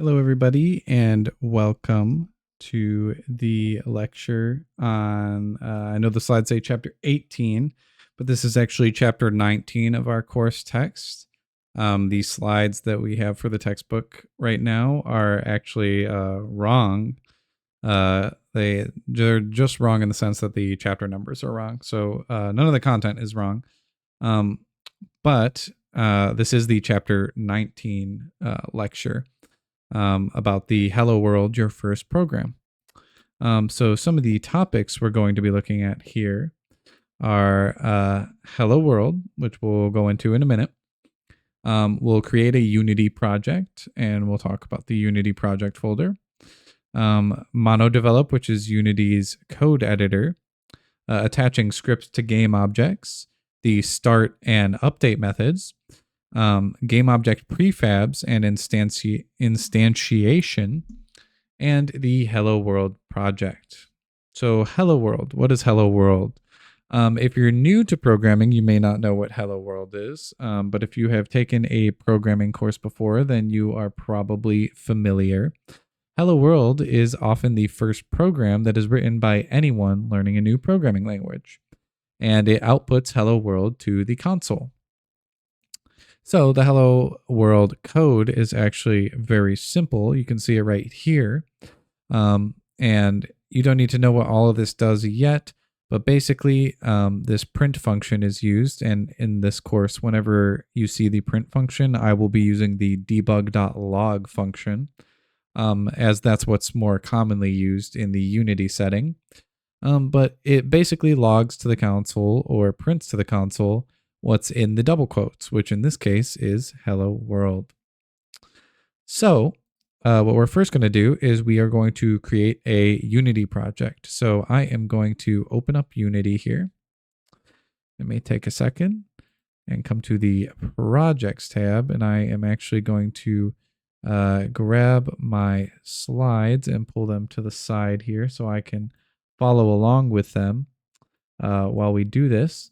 Hello, everybody, and welcome to the lecture on, I know the slides say chapter 18, but this is actually chapter 19 of our course text. The slides that we have for the textbook right now are actually wrong. They're just wrong in the sense that the chapter numbers are wrong. So none of the content is wrong. But this is the chapter 19 lecture. About the Hello World, your first program. So some of the topics we're going to be looking at here are Hello World, which we'll go into in a minute. We'll create a Unity project, and we'll talk about the Unity project folder. MonoDevelop, which is Unity's code editor, attaching scripts to game objects, the start and update methods, game object prefabs and instantiation, and the Hello World project. So Hello World, what is Hello World? If you're new to programming, you may not know what Hello World is, but if you have taken a programming course before, then you are probably familiar. Hello World is often the first program that is written by anyone learning a new programming language, and it outputs Hello World to the console. So the Hello World code is actually very simple. You can see it right here. And you don't need to know what all of this does yet, but basically this print function is used. And in this course, whenever you see the print function, I will be using the debug.log function, as that's what's more commonly used in the Unity setting. But it basically logs to the console or prints to the console what's in the double quotes, which in this case is Hello World. So what we're first going to do is we are going to create a Unity project. So I am going to open up Unity here. It may take a second and come to the projects tab. And I am actually going to grab my slides and pull them to the side here so I can follow along with them while we do this.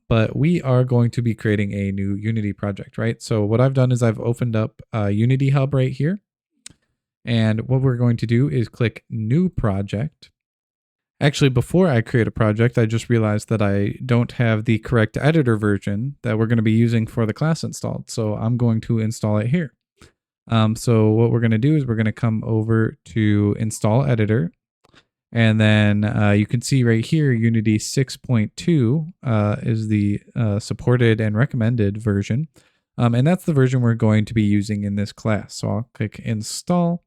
But we are going to be creating a new Unity project, right? So what I've done is I've opened up Unity Hub right here. And what we're going to do is click New Project. Actually, before I create a project, I just realized that I don't have the correct editor version that we're going to be using for the class installed. So I'm going to install it here. So what we're going to do is we're going to come over to Install Editor. And then you can see right here, Unity 6.2 is the supported and recommended version. And that's the version we're going to be using in this class. So I'll click Install.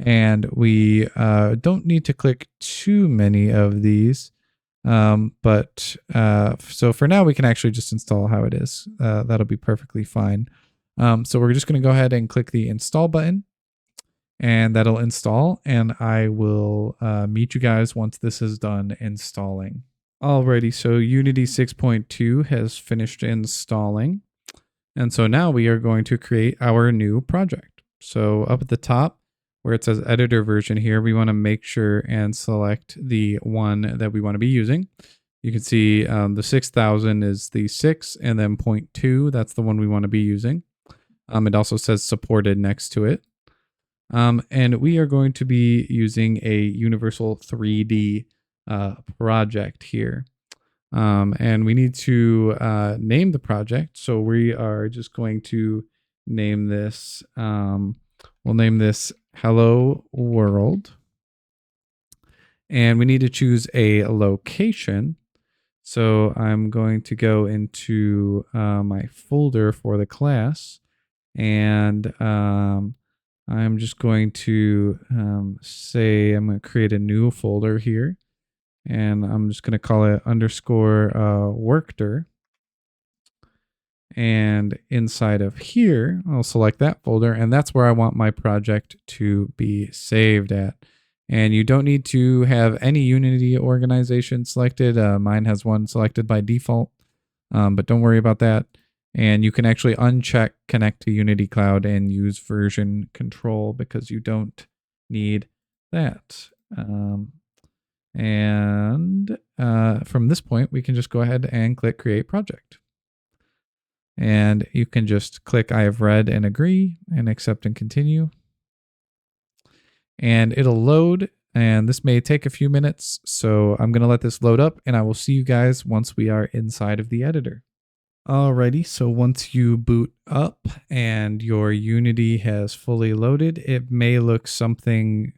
And we don't need to click too many of these. So for now, we can actually just install how it is. That'll be perfectly fine. So we're just going to go ahead and click the Install button. And that'll install, and I will meet you guys once this is done installing. Alrighty, so Unity 6.2 has finished installing. And so now we are going to create our new project. So up at the top, where it says editor version here, we want to make sure and select the one that we want to be using. You can see the 6000 is the 6, and then 0.2, that's the one we want to be using. It also says supported next to it. And we are going to be using a universal 3D project here. And we need to name the project. So we are just going to name this, we'll name this Hello World. And we need to choose a location. So I'm going to go into my folder for the class, and I'm just going to say I'm going to create a new folder here, and I'm just going to call it _workter. And inside of here, I'll select that folder, and that's where I want my project to be saved at. And you don't need to have any Unity organization selected. Mine has one selected by default, but don't worry about that. And you can actually uncheck connect to Unity Cloud and use version control because you don't need that. From this point, we can just go ahead and click Create Project. And you can just click I have read and agree and accept and continue. and it'll load. And this may take a few minutes. So I'm going to let this load up and I will see you guys once we are inside of the editor. Alrighty, so once you boot up and your Unity has fully loaded, it may look something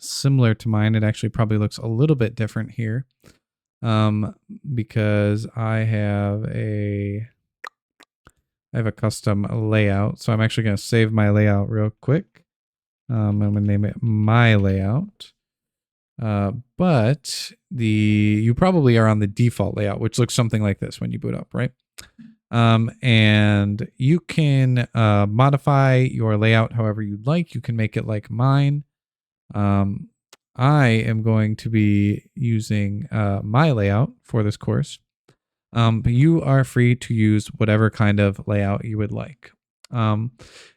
similar to mine. It actually probably looks a little bit different here because I have a custom layout. So I'm actually going to save my layout real quick. I'm going to name it my layout. But you probably are on the default layout, which looks something like this when you boot up, right? And you can modify your layout however you'd like. You can make it like mine. I am going to be using my layout for this course. But you are free to use whatever kind of layout you would like.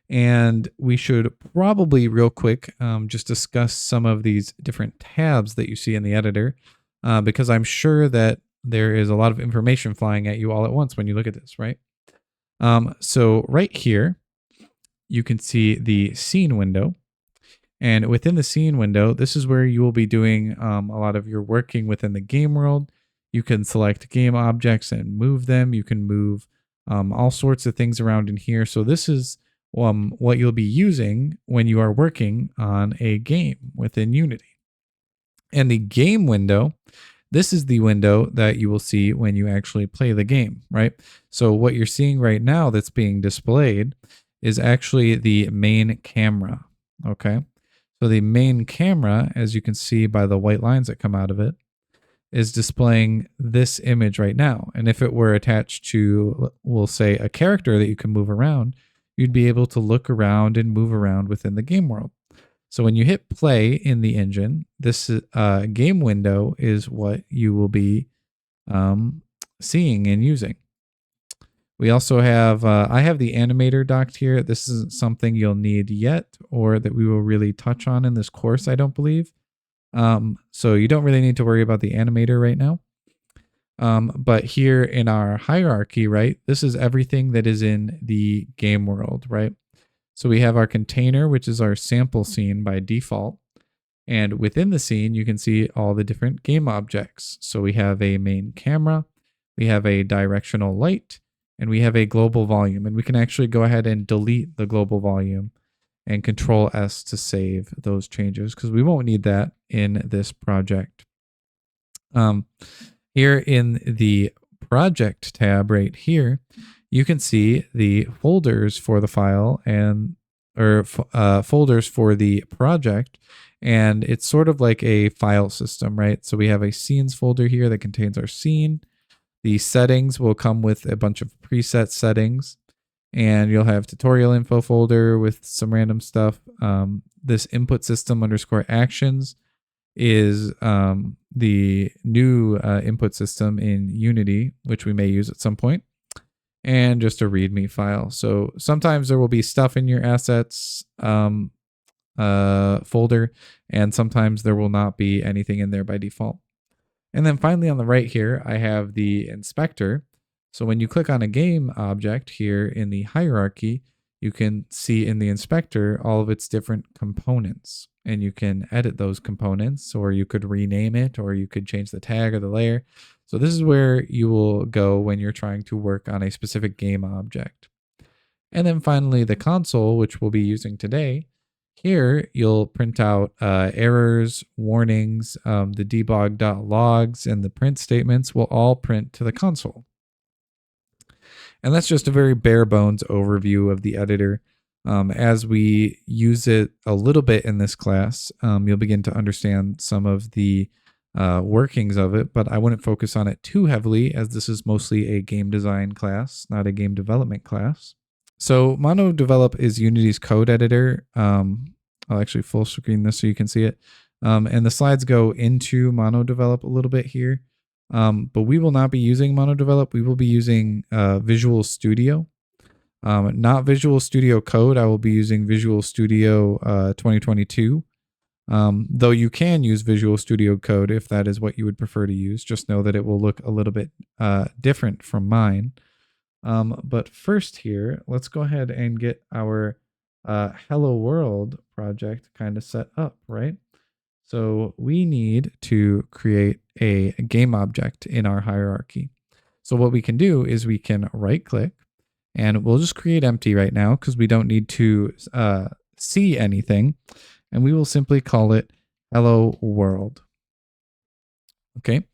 And we should probably real quick just discuss some of these different tabs that you see in the editor, because I'm sure that there is a lot of information flying at you all at once when you look at this, right? So right here, you can see the scene window. And within the scene window, this is where you will be doing a lot of your working within the game world. You can select game objects and move them. You can move all sorts of things around in here. So this is what you'll be using when you are working on a game within Unity. And the game window, this is the window that you will see when you actually play the game, right? So what you're seeing right now that's being displayed is actually the main camera, okay? So the main camera, as you can see by the white lines that come out of it, is displaying this image right now. And if it were attached to, we'll say, a character that you can move around, you'd be able to look around and move around within the game world. So when you hit play in the engine, this game window is what you will be seeing and using. We also have, I have the animator docked here. This isn't something you'll need yet or that we will really touch on in this course, I don't believe. So you don't really need to worry about the animator right now. But here in our hierarchy, right, this is everything that is in the game world, right? So we have our container, which is our sample scene by default. And within the scene, you can see all the different game objects. So we have a main camera, we have a directional light, and we have a global volume. And we can actually go ahead and delete the global volume and Control S to save those changes because we won't need that in this project. Here in the project tab right here, you can see the folders for the file and folders for the project. And it's sort of like a file system, right? So we have a scenes folder here that contains our scene. The settings will come with a bunch of preset settings. And you'll have tutorial info folder with some random stuff. This input system _ actions is the new input system in Unity, which we may use at some point, and just a README file. So sometimes there will be stuff in your assets folder, and sometimes there will not be anything in there by default. And then finally on the right here, I have the inspector. So when you click on a game object here in the hierarchy, you can see in the inspector all of its different components, and you can edit those components, or you could rename it, or you could change the tag or the layer. So this is where you will go when you're trying to work on a specific game object. And then finally the console, which we'll be using today. Here you'll print out errors, warnings, the debug.logs, and the print statements will all print to the console. And that's just a very bare bones overview of the editor. As we use it a little bit in this class, you'll begin to understand some of the workings of it, but I wouldn't focus on it too heavily as this is mostly a game design class, not a game development class. So MonoDevelop is Unity's code editor. I'll actually full screen this so you can see it. And the slides go into MonoDevelop a little bit here. But we will not be using MonoDevelop. We will be using Visual Studio. Not Visual Studio Code. I will be using Visual Studio 2022. Though you can use Visual Studio Code if that is what you would prefer to use. Just know that it will look a little bit different from mine. But first here, let's go ahead and get our Hello World project kind of set up, right? So we need to create a game object in our hierarchy. So what we can do is we can right click and we'll just create empty right now because we don't need to see anything. And we will simply call it Hello World. Okay.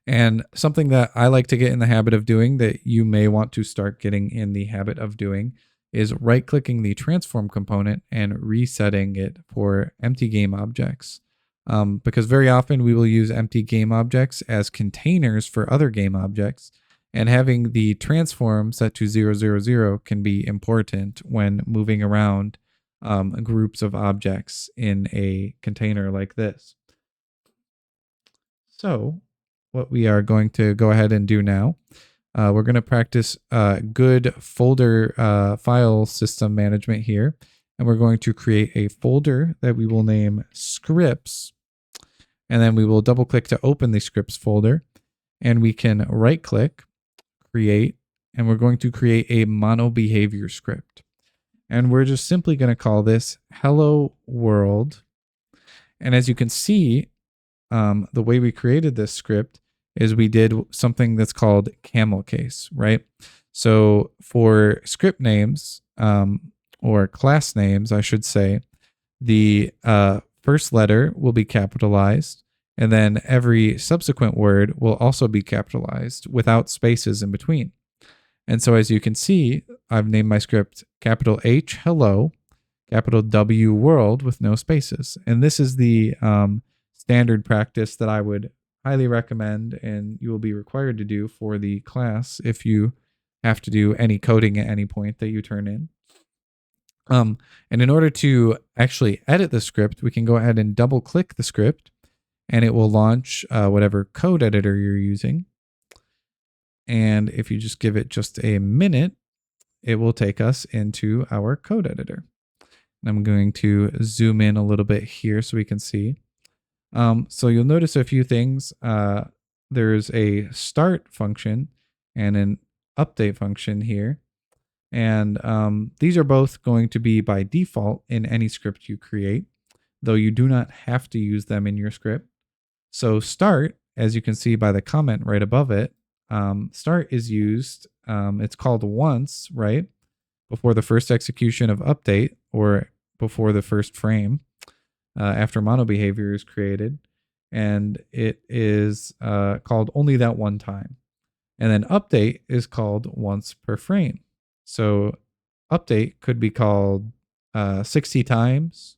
And something that I like to get in the habit of doing that you may want to start getting in the habit of doing is right clicking the transform component and resetting it for empty game objects. Because very often we will use empty game objects as containers for other game objects. And having the transform set to 000 can be important when moving around groups of objects in a container like this. So what we are going to go ahead and do now, we're going to practice good folder file system management here. And we're going to create a folder that we will name scripts. And then we will double click to open the scripts folder. And we can right click, create, and we're going to create a mono behavior script. And we're just simply going to call this Hello World. And as you can see, the way we created this script is we did something that's called camel case, right? So for script names or class names, I should say, the first letter will be capitalized, and then every subsequent word will also be capitalized without spaces in between. And so as you can see, I've named my script capital H hello, capital W world with no spaces. And this is the standard practice that I would highly recommend and you will be required to do for the class if you have to do any coding at any point that you turn in. And in order to actually edit the script, we can go ahead and double click the script and it will launch whatever code editor you're using. And if you just give it just a minute, it will take us into our code editor. And I'm going to zoom in a little bit here so we can see. So you'll notice a few things. There's a start function and an update function here. And these are both going to be by default in any script you create, though you do not have to use them in your script. So start, as you can see by the comment right above it, start is used, it's called once, right? Before the first execution of update or before the first frame. After mono behavior is created, and it is called only that one time. And then update is called once per frame. So update could be called 60 times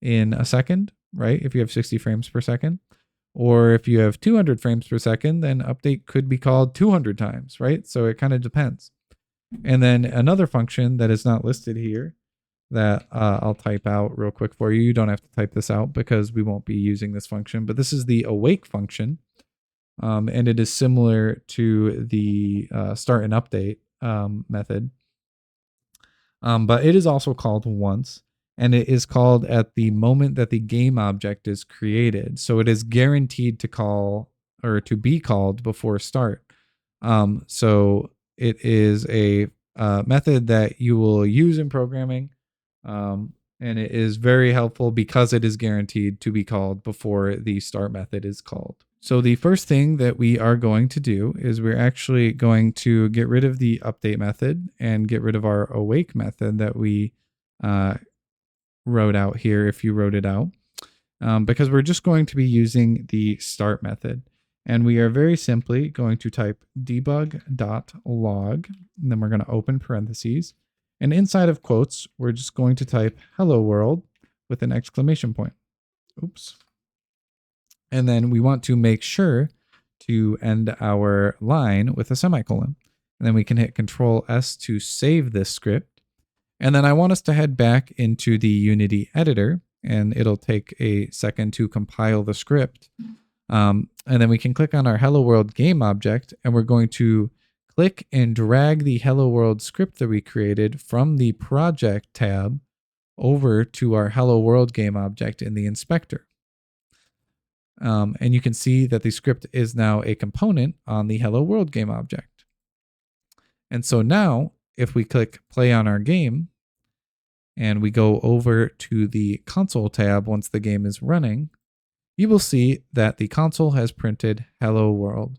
in a second, right? If you have 60 frames per second. Or if you have 200 frames per second, then update could be called 200 times, right? So it kind of depends. And then another function that is not listed here that I'll type out real quick for you. You don't have to type this out because we won't be using this function, but this is the awake function. And it is similar to the start and update method. But it is also called once, and it is called at the moment that the game object is created. So it is guaranteed to call or to be called before start. So it is a method that you will use in programming. And it is very helpful because it is guaranteed to be called before the start method is called. So the first thing that we are going to do is we're actually going to get rid of the update method and get rid of our awake method that we wrote out here if you wrote it out, because we're just going to be using the start method. And we are very simply going to type debug.log, and then we're going to open parentheses. And inside of quotes, we're just going to type hello world with an exclamation point. Oops. And then we want to make sure to end our line with a semicolon. And then we can hit Control S to save this script. And then I want us to head back into the Unity editor, and it'll take a second to compile the script. And then we can click on our Hello World game object, and we're going to click and drag the Hello World script that we created from the project tab over to our Hello World game object in the inspector. And you can see that the script is now a component on the Hello World game object. And so now if we click play on our game, and we go over to the console tab once the game is running, you will see that the console has printed Hello World.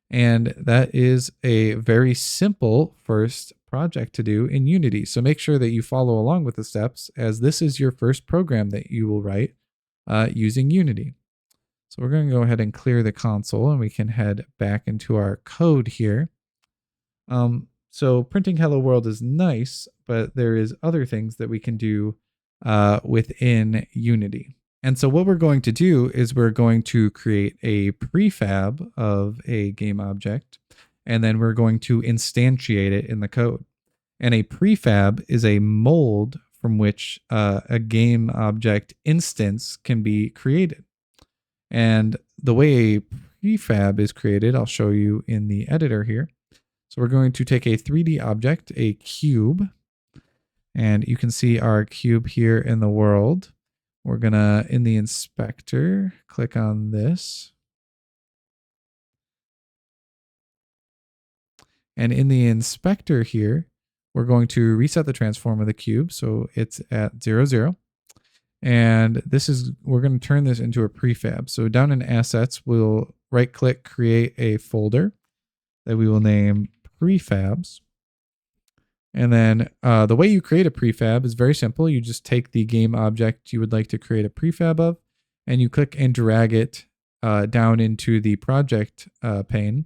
And that is a very simple first project to do in Unity. So make sure that you follow along with the steps, as this is your first program that you will write using Unity. So we're going to go ahead and clear the console, and we can head back into our code here. So printing Hello World is nice, but there is other things that we can do within Unity. And so what we're going to do is we're going to create a prefab of a game object, and then we're going to instantiate it in the code. And a prefab is a mold from which a game object instance can be created. And the way a prefab is created, I'll show you in the editor here. So we're going to take a 3D object, a cube, and you can see our cube here in the world. We're gonna, in the inspector, click on this. And in the inspector here, we're going to reset the transform of the cube. So it's at 0, 0. And this is, we're going to turn this into a prefab. So down in assets, we'll right click, create a folder that we will name prefabs. And then the way you create a prefab is very simple. You just take the game object you would like to create a prefab of, and you click and drag it down into the project pane.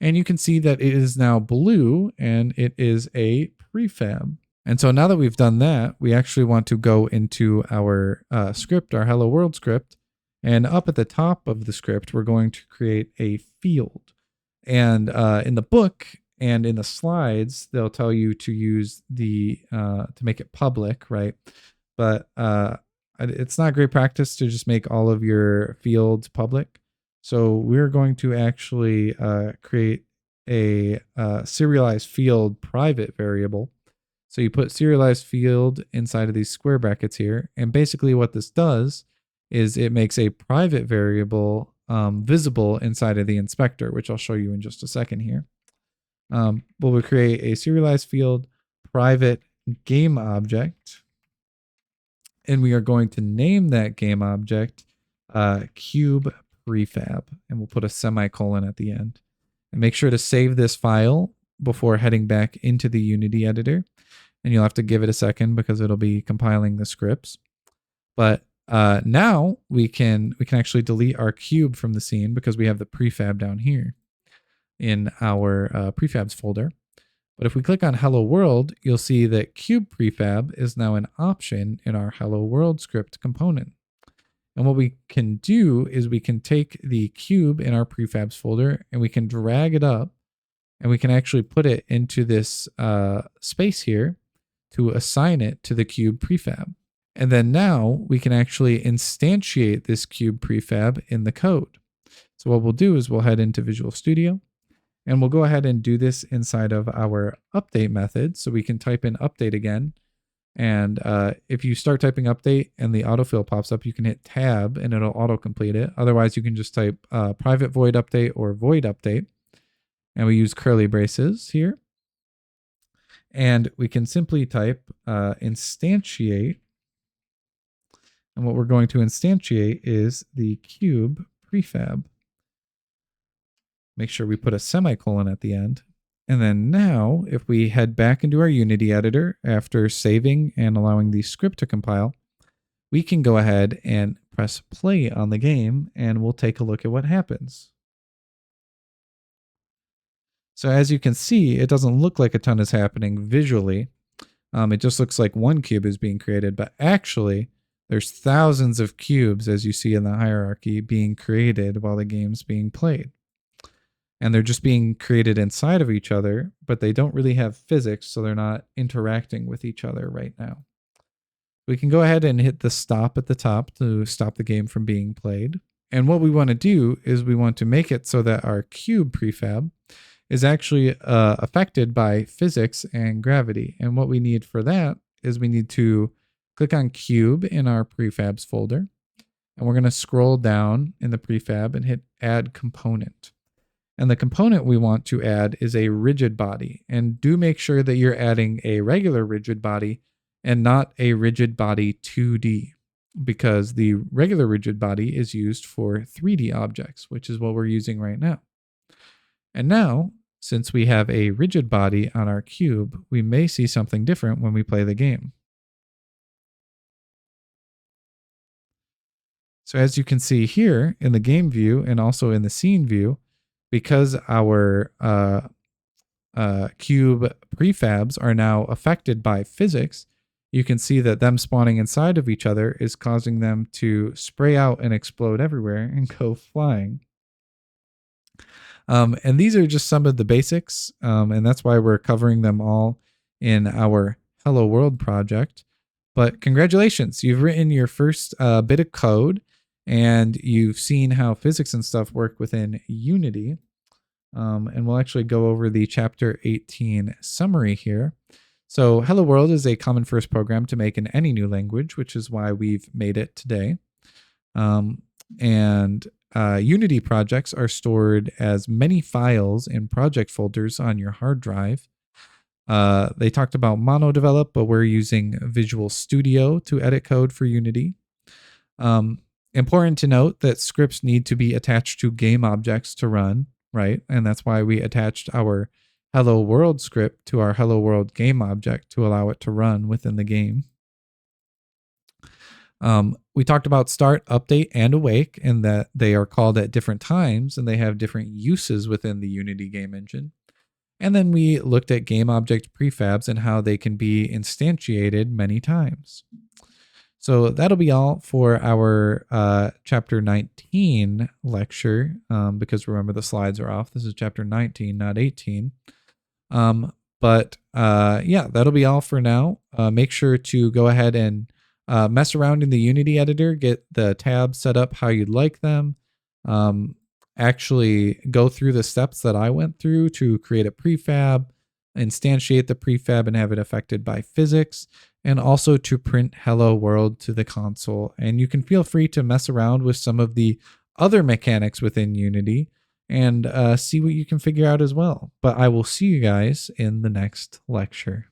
And you can see that it is now blue, and it is a prefab. And so now that we've done that, we actually want to go into our script, our Hello World script. And up at the top of the script, we're going to create a field. And in the book and in the slides, they'll tell you to use the, to make it public, right? But it's not great practice to just make all of your fields public. So we're going to actually create a serialized field private variable. So you put serialized field inside of these square brackets here. And basically what this does is it makes a private variable visible inside of the inspector, which I'll show you in just a second here. But we'll create a serialized field private game object. And we are going to name that game object cube prefab. And we'll put a semicolon at the end. And make sure to save this file before heading back into the Unity editor. And you'll have to give it a second because it'll be compiling the scripts. But now we can actually delete our cube from the scene because we have the prefab down here in our prefabs folder. But if we click on Hello World, you'll see that cube prefab is now an option in our Hello World script component. And what we can do is we can take the cube in our prefabs folder and we can drag it up, and we can actually put it into this space here to assign it to the cube prefab. And then now we can actually instantiate this cube prefab in the code. So what we'll do is we'll head into Visual Studio, and we'll go ahead and do this inside of our update method. So we can type in update again. And if you start typing update and the autofill pops up, you can hit tab and it'll autocomplete it. Otherwise, you can just type private void update or void update. And we use curly braces here. And we can simply type instantiate. And what we're going to instantiate is the cube prefab. Make sure we put a semicolon at the end. And then now, if we head back into our Unity editor after saving and allowing the script to compile, we can go ahead and press play on the game, and we'll take a look at what happens. So as you can see, it doesn't look like a ton is happening visually. It just looks like one cube is being created, but actually there's thousands of cubes, as you see in the hierarchy, being created while the game's being played. And they're just being created inside of each other, but they don't really have physics, so they're not interacting with each other right now. We can go ahead and hit the stop at the top to stop the game from being played. And what we want to do is we want to make it so that our cube prefab is actually affected by physics and gravity. And what we need for that is we need to click on cube in our prefabs folder. And we're going to scroll down in the prefab and hit add component. And the component we want to add is a rigid body. And do make sure that you're adding a regular rigid body and not a rigid body 2D, because the regular rigid body is used for 3D objects, which is what we're using right now. And now, since we have a rigid body on our cube, we may see something different when we play the game. So as you can see here in the game view and also in the scene view, because our cube prefabs are now affected by physics, you can see that them spawning inside of each other is causing them to spray out and explode everywhere and go flying. And these are just some of the basics, and that's why we're covering them all in our Hello World project. But congratulations, you've written your first bit of code, and you've seen how physics and stuff work within Unity. And we'll actually go over the Chapter 18 summary here. So Hello World is a common first program to make in any new language, which is why we've made it today. Unity projects are stored as many files in project folders on your hard drive. They talked about mono-develop, but we're using Visual Studio to edit code for Unity. Important to note that scripts need to be attached to game objects to run, right? And that's why we attached our Hello World script to our Hello World game object to allow it to run within the game. We talked about start, update, and awake, and that they are called at different times and they have different uses within the Unity game engine. And then we looked at game object prefabs and how they can be instantiated many times. So that'll be all for our chapter 19 lecture, because remember the slides are off. This is chapter 19, not 18. Yeah, that'll be all for now. Make sure to go ahead and mess around in the Unity editor, get the tabs set up how you'd like them. Actually go through the steps that I went through to create a prefab, instantiate the prefab and have it affected by physics, and also to print Hello World to the console. And you can feel free to mess around with some of the other mechanics within Unity and see what you can figure out as well. But I will see you guys in the next lecture.